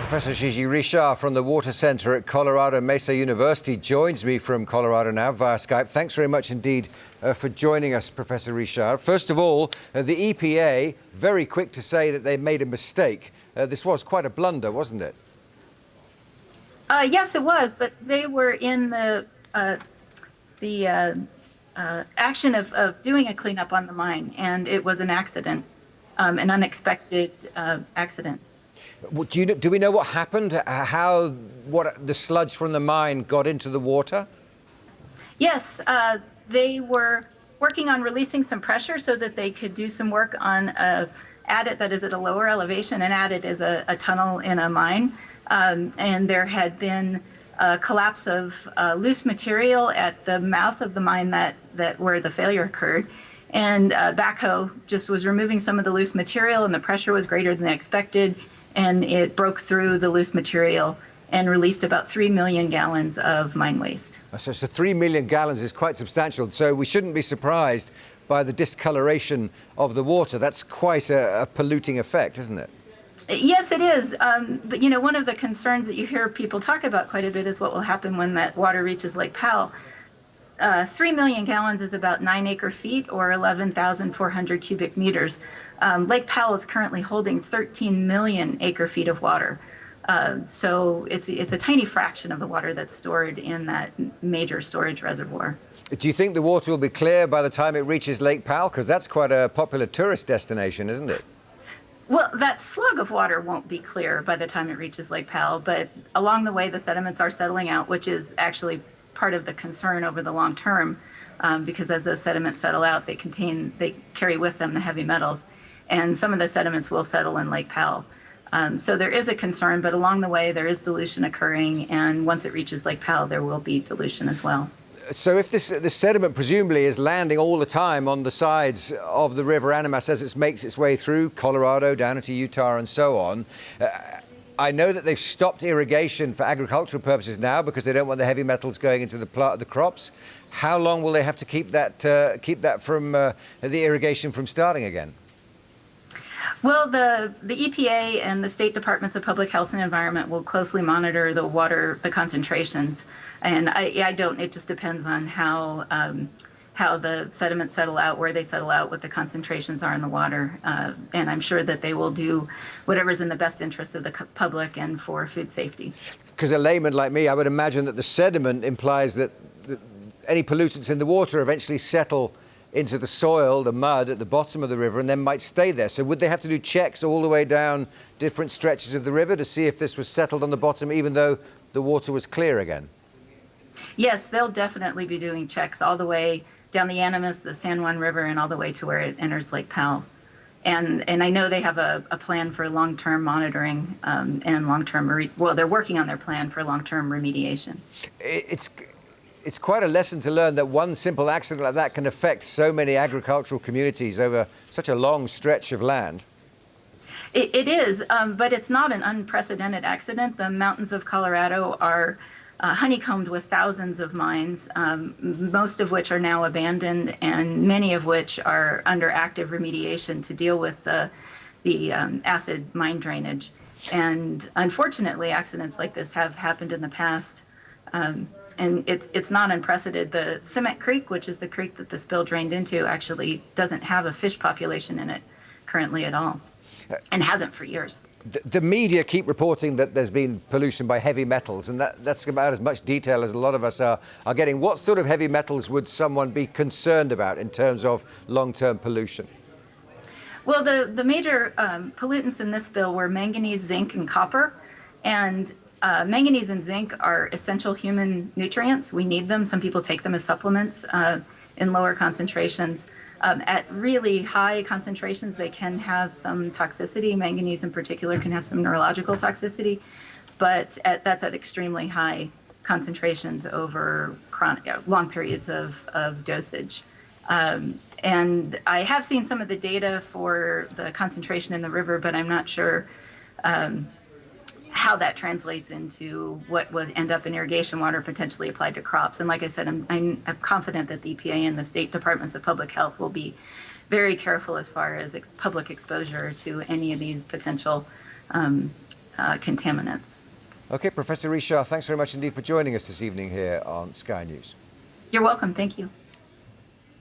Professor Gigi Richard from the Water Center at Colorado Mesa University joins me from Colorado now via Skype. Thanks very much indeed for joining us, Professor Richard. First of all, the EPA, very quick to say that they made a mistake. This was quite a blunder, wasn't it? Yes, it was, but they were in the action of doing a cleanup on the mine, and it was an accident, an unexpected accident. Do we know what happened? What the sludge from the mine got into the water? Yes, they were working on releasing some pressure so that they could do some work on adit that is at a lower elevation. An adit is a tunnel in a mine, and there had been a collapse of loose material at the mouth of the mine that where the failure occurred. And backhoe just was removing some of the loose material, and the pressure was greater than expected. And it broke through the loose material and released about 3 million gallons of mine waste. So 3 million gallons is quite substantial. So we shouldn't be surprised by the discoloration of the water. That's quite a polluting effect, isn't it? Yes, it is. But, you know, one of the concerns that you hear people talk about quite a bit is what will happen when that water reaches Lake Powell. 3 million gallons is about 9 acre-feet or 11,400 cubic meters. Lake Powell is currently holding 13 million acre-feet of water. So it's a tiny fraction of the water that's stored in that major storage reservoir. Do you think the water will be clear by the time it reaches Lake Powell? Because that's quite a popular tourist destination, isn't it? Well, that slug of water won't be clear by the time it reaches Lake Powell, but along the way the sediments are settling out, which is actually part of the concern over the long term, because as those sediments settle out, they carry with them the heavy metals, and some of the sediments will settle in Lake Powell. So there is a concern, but along the way there is dilution occurring, and once it reaches Lake Powell, there will be dilution as well. So if this sediment presumably is landing all the time on the sides of the river Animas as it makes its way through Colorado, down into Utah and so on, I know that they've stopped irrigation for agricultural purposes now because they don't want the heavy metals going into the crops. How long will they have to keep that from the irrigation from starting again? Well, the EPA and the state departments of public health and environment will closely monitor the concentrations, and it just depends on how the sediments settle out, where they settle out, what the concentrations are in the water, and I'm sure that they will do whatever's in the best interest of the public and for food safety. Because a layman like me, I would imagine that the sediment implies that any pollutants in the water eventually settle into the soil, the mud at the bottom of the river, and then might stay there. So would they have to do checks all the way down different stretches of the river to see if this was settled on the bottom, even though the water was clear again? Yes, they'll definitely be doing checks all the way down the Animas, the San Juan River, and all the way to where it enters Lake Powell. And I know they have a plan for long-term monitoring and long-term, they're working on their plan for long-term remediation. It's quite a lesson to learn that one simple accident like that can affect so many agricultural communities over such a long stretch of land. It is, but it's not an unprecedented accident. The mountains of Colorado are honeycombed with thousands of mines, most of which are now abandoned and many of which are under active remediation to deal with the acid mine drainage. And unfortunately, accidents like this have happened in the past. And it's not unprecedented. The Cement Creek, which is the creek that the spill drained into, actually doesn't have a fish population in it currently at all, and hasn't for years. The media keep reporting that there's been pollution by heavy metals, and that's about as much detail as a lot of us are getting. What sort of heavy metals would someone be concerned about in terms of long-term pollution? Well, the major pollutants in this spill were manganese, zinc, and copper, and manganese and zinc are essential human nutrients. We need them. Some people take them as supplements in lower concentrations. At really high concentrations, they can have some toxicity. Manganese in particular can have some neurological toxicity, but that's at extremely high concentrations over long periods of dosage. And I have seen some of the data for the concentration in the river, but I'm not sure how that translates into what would end up in irrigation water potentially applied to crops. And like I said, I'm confident that the EPA and the state departments of public health will be very careful as far as public exposure to any of these potential contaminants. Okay, Professor Richard, thanks very much indeed for joining us this evening here on Sky News. You're welcome. Thank you.